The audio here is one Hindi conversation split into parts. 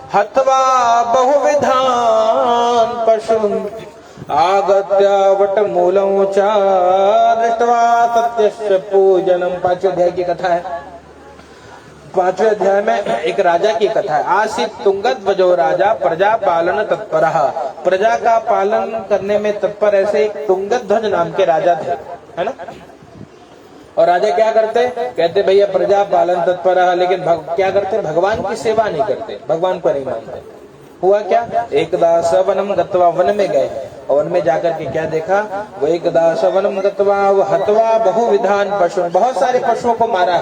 हत्वा बहुविधान पशु आगत्य वटमूलं च दृष्ट्वा सत्यस्य पूजनम। 5वें अध्याय की कथा है। 5वें अध्याय में एक राजा की कथा है। आसीत तुंगध्वजो राजा प्रजा पालन तत्परः। प्रजा का पालन करने में तत्पर ऐसे एक तुंगध्वज नाम के राजा थे, है ना। और राजा क्या करते, कहते भैया प्रजा पालन तत्पर है, लेकिन क्या करते, भगवान की सेवा नहीं करते, भगवान को नहीं मानते। हुआ क्या, एकदा सवनम गत्वा, वन में गए और वन में जाकर के क्या देखा, वो एकदा सवनम गत्वा वो हत्वा बहुविधान पशु, बहुत सारे पशुओं को मारा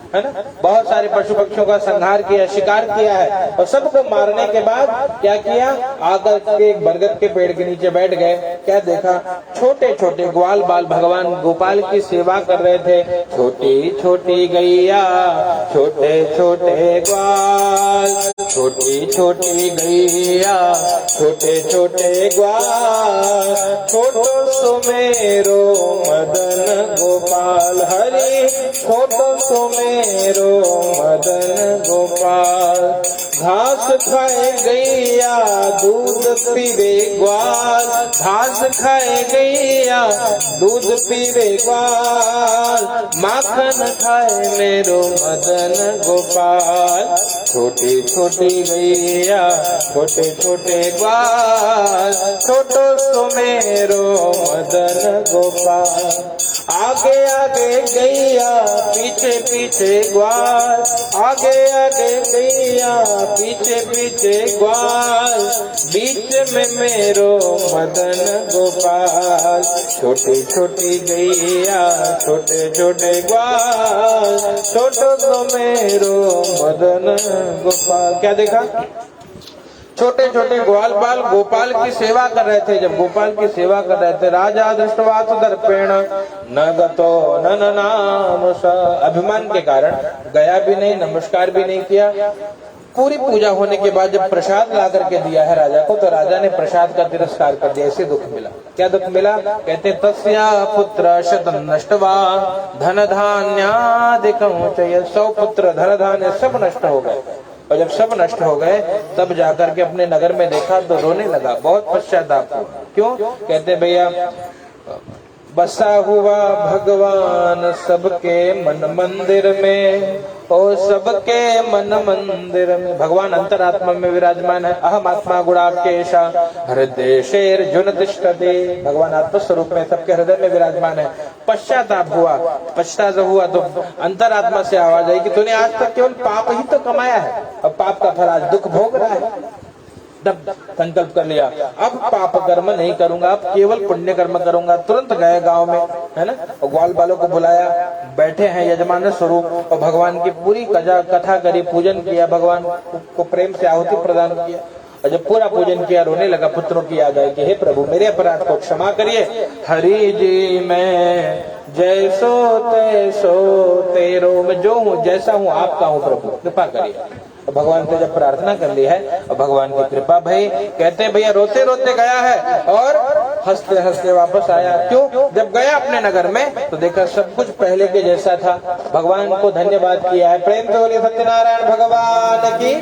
है ना, बहुत सारे पशु पक्षियों का संहार किया, शिकार किया है। और सबको मारने के बाद क्या किया, आकर के बरगद के पेड़ के नीचे बैठ गए। क्या देखा, छोटे छोटे ग्वाल बाल भगवान गोपाल की सेवा कर रहे थे। छोटी छोटी गैया, छोटे छोटे ग्वाल, छोटी छोटी गैया, छोटे छोटे ग्वाल, छोटो सुमेरो मदन गोपाल हरि, छोटो सुमेरो मदन गोपाल। घास खाए गैया, दूध पीवे ग्वाल, घास खाए गैया, दूध पीवे ग्वाल, माखन खाए मेरो मदन गोपाल। छोटी छोटी गैया, छोटे छोटे ग्वाल, छोटो सुमेरो मदन गोपाल। आगे आगे गैया, पीछे पीछे ग्वाल, आगे आगे गैया, पीछे पीछे ग्वाल, बीच में मेरो मदन गोपाल। छोटी छोटी गैया, छोटे छोटे ग्वाल, छोटो तो मेरो मदन गोपाल। क्या देखा, छोटे छोटे ग्वाल बाल गोपाल की सेवा कर रहे थे। जब गोपाल की सेवा कर रहे थे, राजा दृष्टवा दर्पेण न गतो न नाम स, अभिमान के कारण गया भी नहीं, नमस्कार भी नहीं किया। पूरी पूजा होने के बाद जब प्रसाद ला करके दिया है राजा को, तो राजा ने प्रसाद का तिरस्कार कर दिया। ऐसे दुख मिला। क्या दुख मिला, कहते तस्या पुत्र शतं नष्टवा धन धान्यादिकं च, 100 पुत्र धन धान्य सब नष्ट हो गए। और जब सब नष्ट हो गए तब जाकर के अपने नगर में देखा तो रोने लगा, बहुत पश्चाताप हुआ। क्यों, कहते भैया बसा हुआ भगवान सबके मन मंदिर में, और सबके मन मंदिर में भगवान अंतरात्मा में विराजमान है। अहम आत्मा गुणाकेशा हृदय शेर्जुन तिष्ठते, भगवान आत्म स्वरूप में सबके हृदय में विराजमान है। पश्चाताप हुआ, पश्चाताप हुआ तो अंतरात्मा से आवाज आई कि तूने आज तक केवल पाप ही तो कमाया है, अब पाप का फल आज दुख भोग रहा है। तब संकल्प कर लिया, अब पाप कर्म नहीं करूंगा, अब केवल पुण्य कर्म करूंगा। तुरंत गए गांव में, है ना, और ग्वाल बालों को बुलाया, बैठे हैं यजमान स्वरूप, और भगवान की पूरी कथा करी, पूजन किया, भगवान को प्रेम से आहुति प्रदान किया। और जब पूरा पूजन किया, रोने लगा, पुत्रों की याद आई कि हे प्रभु मेरे अपराध को क्षमा करिए। हरि जी मैं जैसो तैसो तेरो, मैं जो हूँ जैसा हूँ आपका हूँ प्रभु, कृपा करिए। भगवान से जब प्रार्थना कर ली है और भगवान की कृपा भई, कहते हैं भैया रोते रोते गया है और हंसते हंसते वापस आया। क्यों, जब गया अपने नगर में तो देखा सब कुछ पहले के जैसा था। भगवान को धन्यवाद किया है, प्रेम से बोलिए सत्यनारायण भगवान की।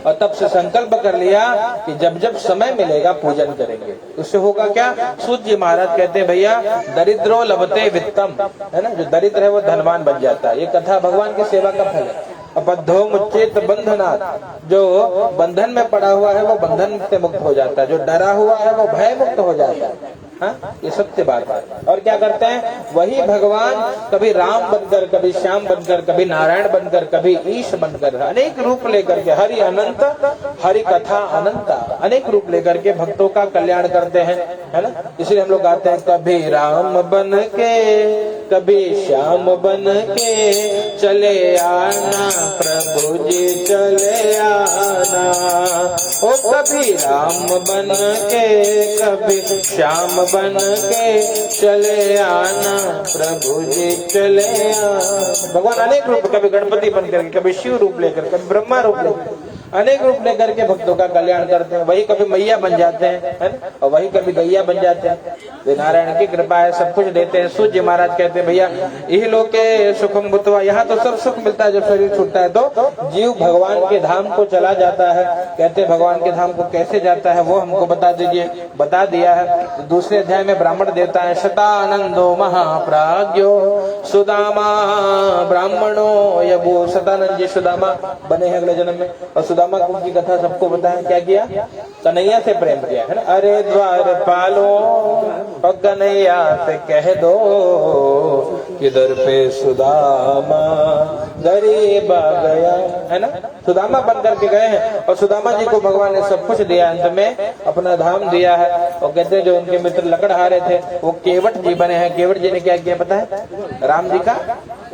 और तब से संकल्प कर लिया कि जब जब समय मिलेगा पूजन करेंगे। उससे होगा क्या, सूत जी महाराज कहते हैं भैया दरिद्रो लभते वित्तम, है ना, जो दरिद्र है वो धनवान बन जाता है। ये कथा भगवान की सेवा का फल है। अबद्धो मुच्चेत बंधनात्, जो बंधन में पड़ा हुआ है वो बंधन से मुक्त हो जाता है, जो डरा हुआ है वो भय मुक्त हो जाता है। हाँ, ये सत्य बात है। और क्या करते हैं, वही भगवान कभी राम बनकर, कभी श्याम बनकर, कभी नारायण बनकर, कभी ईश बनकर, अनेक रूप लेकर के, हरि अनंत, हरि कथा अनंत, अनेक रूप लेकर के भक्तों का कल्याण करते हैं, है ना। इसलिए हम लोग गाते हैं, कभी राम बन के, कभी श्याम बन के चले आना प्रभु जी चले आना। ओ कभी राम बन के, कभी श्याम बन के चले आना प्रभु जी चले आना। भगवान अनेक रूप, कभी गणपति बनकर, कभी शिव रूप लेकर, कभी ब्रह्मा रूप लेकर, अनेक रूप लेकर के भक्तों का कल्याण करते हैं। वही कभी मैया बन जाते हैं, है ना, और वही कभी गैया बन जाते हैं। वे नारायण की कृपा है, सब कुछ देते हैं। सूर्य महाराज कहते हैं भैया यही लोग के सुखम भूतवा, यहाँ तो सब सुख मिलता है। जब शरीर छूटता है तो जीव भगवान के धाम को चला जाता है। कहते हैं भगवान के धाम को कैसे जाता है वो हमको बता दीजिए। बता दिया है। तो दूसरे अध्याय में ब्राह्मण देवता है, शतानंदो महाप्राज्ञो सुदामा ब्राह्मणो यबो। शतानंद जी सुदामा बने हैं अगले जन्म में, और सुदामा की कथा सबको बताया। क्या किया? कन्हैया से प्रेम किया, है ना। अरे द्वार पालो और कन्हैया से कह दो किधर पे सुदामा गरीब आ गया, है ना। सुदामा बन करके गए हैं, और सुदामा जी को भगवान ने सब कुछ दिया, अंत में अपना धाम दिया है। और कहते हैं जो उनके मित्र लकड़हारे थे वो केवट जी बने हैं। केवट जी ने क्या किया पता है? राम जी का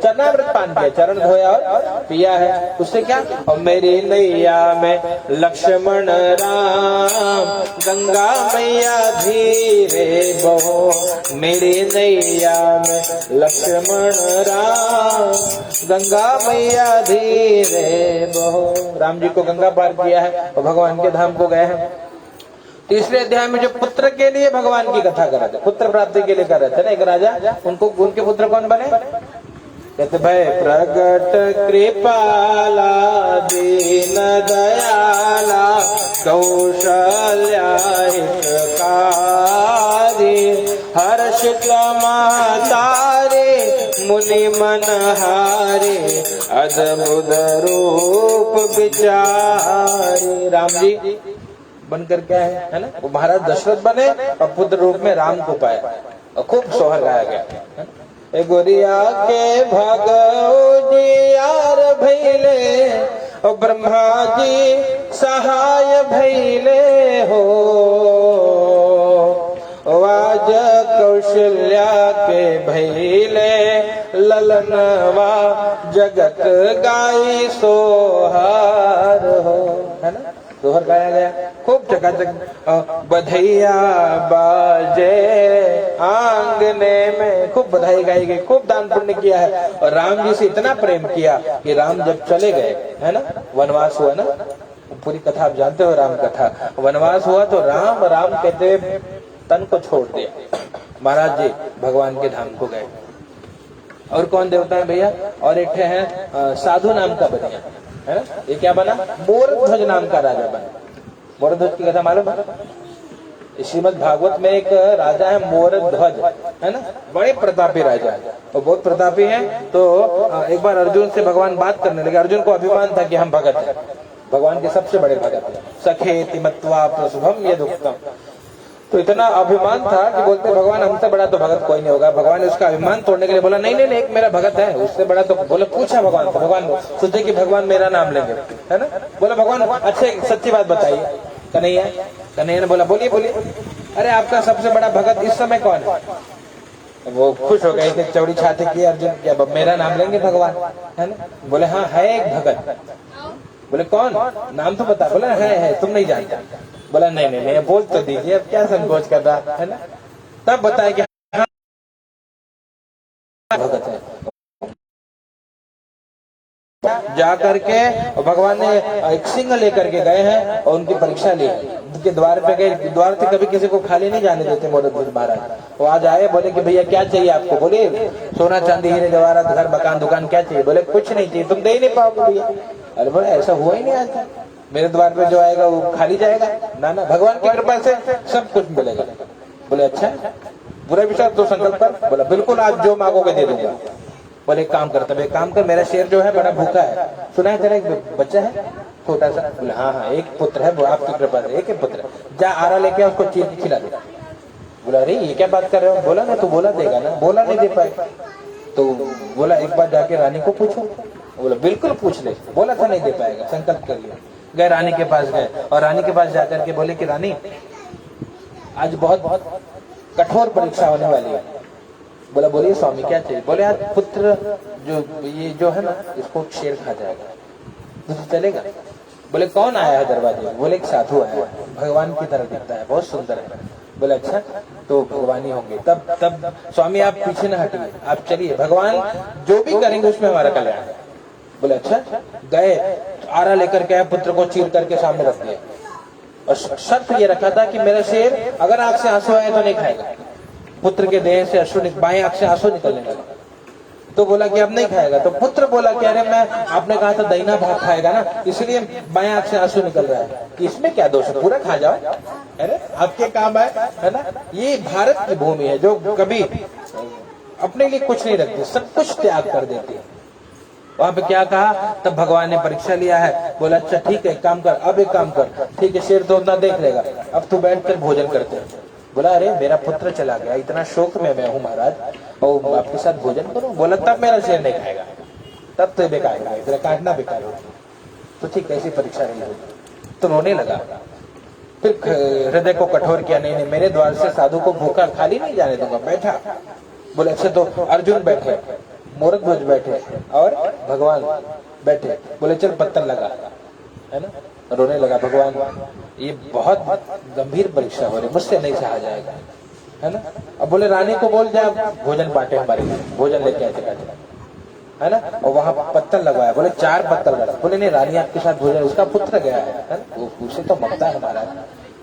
चरणामृत पान किया, चरण धोया और पिया है। उससे क्या? और मेरी नैया में लक्ष्मण राम गंगा मैया धीरे बहो। मेरी नैया में लक्ष्मण राम गंगा मैया धीरे बहो। राम जी को गंगा पार किया है और भगवान के धाम को गए हैं। तीसरे अध्याय में जो पुत्र के लिए भगवान की कथा कर रहे थे, पुत्र प्राप्ति के लिए कर रहे थे ना एक राजा, उनको उनके पुत्र कौन बने? कहते भाई प्रगट कृपाला दीन दयाला कौशल्या हितकारी हर्षित महतारे मुनि मनहारे अद्भुत रूप विचारे। राम जी बनकर क्या है ना, वो महाराज दशरथ बने और पुत्र रूप में राम को पाया और खूब सोहर गाया गया, है ना। गोरिया के भगवजियार भैले और ब्रह्मा जी सहाय भैले हो। आज कौशल्या के भैले ललनवा जगत गाई सोहार हो, है ना। सोहर गाया गया, खूब चकाचक बधैया बाजे आंगने में, खूब बधाई गाई गई, खूब दान पुण्य किया है। और राम जी से इतना प्रेम किया कि राम जब चले गए, है ना, वनवास हुआ ना, पूरी कथा आप जानते हो राम कथा। वनवास हुआ तो राम राम कहते हुए तन को छोड़ दिया। महाराज जी भगवान के धाम को गए। और कौन देवता है भैया? और एक है साधु नाम का बनिया, है ना। ये क्या बना? मोरध्वज नाम का राजा बना। मोरध्वज की कथा मालूम है? श्रीमद् भागवत में एक राजा है मोरध्वज, है ना, बड़े प्रतापी राजा है और बहुत प्रतापी है। तो एक बार अर्जुन से भगवान बात करने लगे। अर्जुन को अभिमान था कि हम भगत हैं, भगवान के सबसे बड़े भगत हैं। सखेति मत्वा प्रसुभम यदुक्तम। तो इतना अभिमान था कि बोलते भगवान हमसे बड़ा तो भगत कोई नहीं होगा। भगवान ने उसका अभिमान तोड़ने के लिए बोला नहीं नहीं नहीं, एक मेरा भगत है उससे बड़ा। तो बोले पूछा भगवान से, भगवान सोचे कि भगवान मेरा नाम लेंगे, है ना। बोला भगवान अच्छे सच्ची बात बताइए। कन्हैया कन्हैया ने बोला बोलिए बोलिए। अरे आपका सबसे बड़ा भगत इस समय कौन है? वो खुश हो गए, चौड़ी छाती की अर्जुन, क्या मेरा नाम लेंगे भगवान, है ना। बोले हाँ है एक भगत। बोले कौन? नाम तो बता। बोला है तुम नहीं जानते। बोला नहीं नहीं नहीं बोल तो दीजिए, अब क्या संकोच कर रहा है ना। तब बताया कि हाँ भगत है। जा करके भगवान ने एक सिंह लेकर के गए हैं और उनकी परीक्षा ली। उनके द्वार पे गए, द्वार से कभी किसी को खाली नहीं जाने देते मोरध्वज महाराज। वो आज आए, बोले कि भैया क्या चाहिए आपको? बोले सोना चांदी हीरे जवाहरात घर मकान दुकान क्या चाहिए? बोले कुछ नहीं चाहिए, तुम दे ही नहीं पाओगे भैया। अरे बोले ऐसा हुआ ही नहीं आज तक, मेरे द्वार पे जो आएगा वो खाली जाएगा ना। ना भगवान की कृपा से सब कुछ मिलेगा। बोले अच्छा बुरा विचार तो संकल्प कर। बोला बिल्कुल आप जो मांगोगे दे दूंगा। बोले काम करता है, काम कर, मेरा शेर जो है बड़ा भूखा है। सुना है तेरा एक बच्चा है छोटा सा? बोले हाँ हाँ एक पुत्र है, वो आपकी कृपा से एक ही पुत्र है। जा आरा लेके उसको चीर खिला दे। बोला अरे ये क्या बात कर रहे हो? बोला ना तू बोला देगा ना। बोला नहीं दे पाए तो बोला एक बार जाके रानी को पूछो। बोला बिल्कुल पूछ ले। बोला था नहीं दे पाएगा, संकल्प कर लिया। गए रानी के पास गए और रानी के पास जाकर के बोले कि रानी आज बहुत बहुत कठोर परीक्षा होने वाली है। बोला बोलिए स्वामी क्या चाहिए? बोले आज पुत्र जो ये जो है ना इसको शेर खा जाएगा, तो चलेगा? बोले कौन आया है दरवाजे में? बोले एक साधु आया है, भगवान की तरह दिखता है, बहुत सुंदर है। बोले अच्छा तो भगवान ही होंगे। तब स्वामी आप पीछे न हटिए, आप चलिए, भगवान जो भी करेंगे उसमें हमारा कल्याण है। बोले अच्छा। गए आरा लेकर के पुत्र को चीर करके सामने रख दिया और शर्त ये रखा था कि मेरा शेर अगर आंख से आंसू आए तो नहीं खाएगा। पुत्र के देह से अश्रु बाएं आंख से आंसू निकलने लगा तो बोला कि अब नहीं खाएगा। तो पुत्र बोला कि अरे मैं आपने कहा था दहीना भात खाएगा ना, इसलिए बाएं आंख से आंसू निकल रहा है, कि इसमें क्या दोष है, पूरा खा जाओ, अरे आपके काम है ना। ये भारत की भूमि है जो कभी अपने लिए कुछ नहीं रखती, सब कुछ त्याग कर देती है। वहां पे क्या कहा, तब भगवान ने परीक्षा लिया है, बोला अच्छा ठीक है एक काम कर, अब एक काम कर, ठीक है शेर तो उतना देख लेगा, अब तू बैठ कर भोजन करते हैं। बोला अरे मेरा पुत्र चला गया, इतना शोक में मैं हूँ महाराज, और आपके साथ भोजन करूं। बोला तब मेरा शेर नहीं खाएगा, तब तो बेकार होगा, तेरा काटना बेकार होगा। तो ठीक ऐसी परीक्षा नहीं होगी। तो रोने लगा, फिर हृदय को कठोर किया, नहीं नहीं मेरे द्वार से साधु को भूखा खाली नहीं जाने दूंगा। बैठा, बोले अच्छा तो अर्जुन बैठे, मोरक ध्वज बैठे और भगवान बैठे, बोले चल पत्थर लगा, है ना। रोने लगा, भगवान ये बहुत गंभीर परीक्षा हो रही, मुझसे नहीं सहा जाएगा, है ना। अब बोले रानी को बोल जा भोजन बांटे, हमारे भोजन लेके आते काटे, है ना। और वहां पत्थर लगवाया, बोले 4 पत्थर लगा। बोले नहीं रानी आपके साथ भोजन, उसका पुत्र गया है ना, उसे तो ममता है हमारा।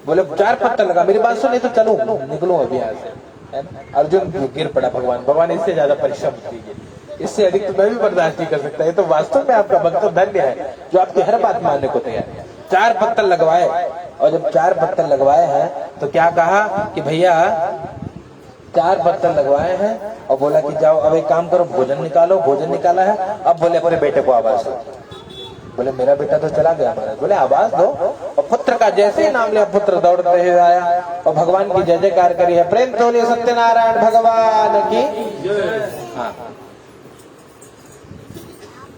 बोले 4 पत्थर लगा, मेरी बात सुन, नहीं तो चलूं निकलूं अभी यहाँ से, है ना। अर्जुन गिर पड़ा, भगवान इससे ज्यादा परीक्षा मत कीजिए, इससे अधिक तो मैं भी बर्दाश्त नहीं कर सकता। ये तो वास्तव में आपका भक्त धन्य है जो आपकी हर बात मानने को तैयार है। 4 पत्थर लगवाए, और जब 4 पत्थर लगवाए हैं तो क्या कहा कि भैया 4 पत्थर लगवाए हैं, और बोला कि जाओ अब एक काम करो, भोजन निकालो। भोजन निकाला है, अब बोले अपने बेटे को आवाज दो। बोले मेरा बेटा तो चला गया महाराज। बोले आवाज दो, और पुत्र का जैसे ही नाम लिया पुत्र दौड़ते हुए आया और भगवान की जय जयकार करी है। प्रेम तो बोलिए सत्यनारायण भगवान की। हाँ,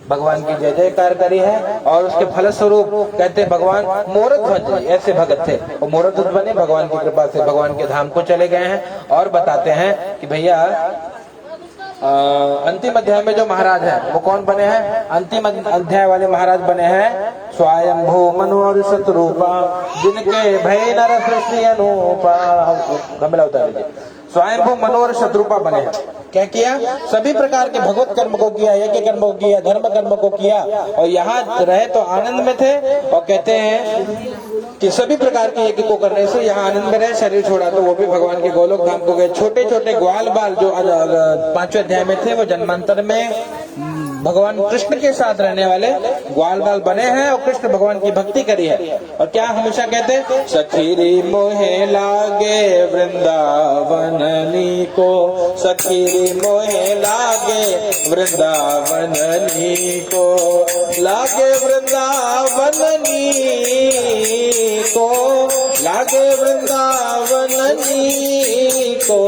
भगवान की जय जयकार करी है, और उसके फलस्वरूप कहते भगवान मोरक ध्वज ऐसे भगत थे, और मोरक ध्वज बने भगवान की कृपा से, भगवान के धाम को चले गए हैं। और बताते हैं कि भैया अंतिम अध्याय में जो महाराज है वो कौन बने हैं, अंतिम अध्याय वाले महाराज बने हैं स्वयंभू मनु और शत्रुपा, जिनके भय नर सृष्टि अनुपा। गमला उतार लीजिए। स्वयंभू मनु और शत्रुपा बने हैं। क्या किया, सभी प्रकार के भगवत कर्म को किया, यज्ञ कर्म को किया, धर्म कर्म को किया, और यहाँ रहे तो आनंद में थे। और कहते हैं कि सभी प्रकार के यज्ञ को करने से यहाँ आनंद में रहे, शरीर छोड़ा तो वो भी भगवान के गोलोक धाम को गए। छोटे छोटे ग्वाल बाल जो 5वें अध्याय में थे वो जन्मांतर में भगवान कृष्ण के साथ रहने वाले ग्वाल बाल बने हैं, और कृष्ण भगवान की भक्ति करी है। और क्या हमेशा कहते, सखीरी मोहे लागे वृंदावननी को, सखीरी मोहे लागे वृंदावननी को, लागे वृंदावननी को, लागे वृंदावननी को,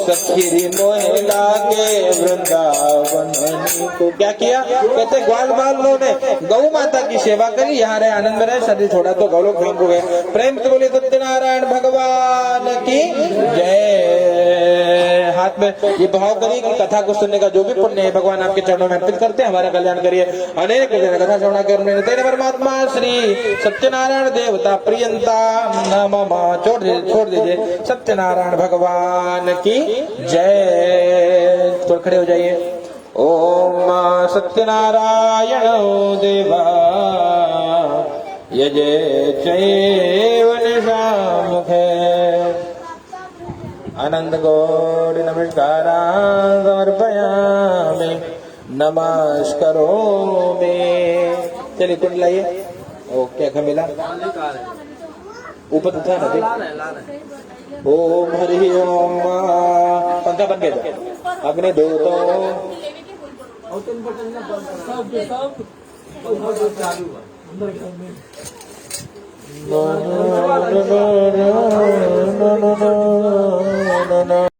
सखीरी मोहे लागे वृंदावननी को। क्या किया, कहते ग्वाल बालों ने गौ माता की सेवा करी, यहाँ रहे आनंद में रहे, शरीर छोड़ा तो गौलोक धाम को गए। प्रेम से बोले सत्यनारायण भगवान की जय। हाथ में ये भाव करिए कि कथा को सुनने का जो भी पुण्य है भगवान आपके चरणों में अर्पित करते हैं, हमारा कल्याण करिए। अनेक कथा श्रवण करने तेरे परमात्मा श्री सत्यनारायण देवता प्रियंता नमः। छोड़ दीजिए। सत्यनारायण भगवान की जय। तो खड़े हो जाइए। ओम सत्यनारायण देवा यजे चैव निशामुखे, आनंद गौरी नमस्कारान् समर्पयामि, नमस्करोमि। चलिए कुंड लाइए। ओके क्या मिला, ऊपर तो था ना। ओम हरि ओम। पंखा बंद कर दो, अग्नि दो तो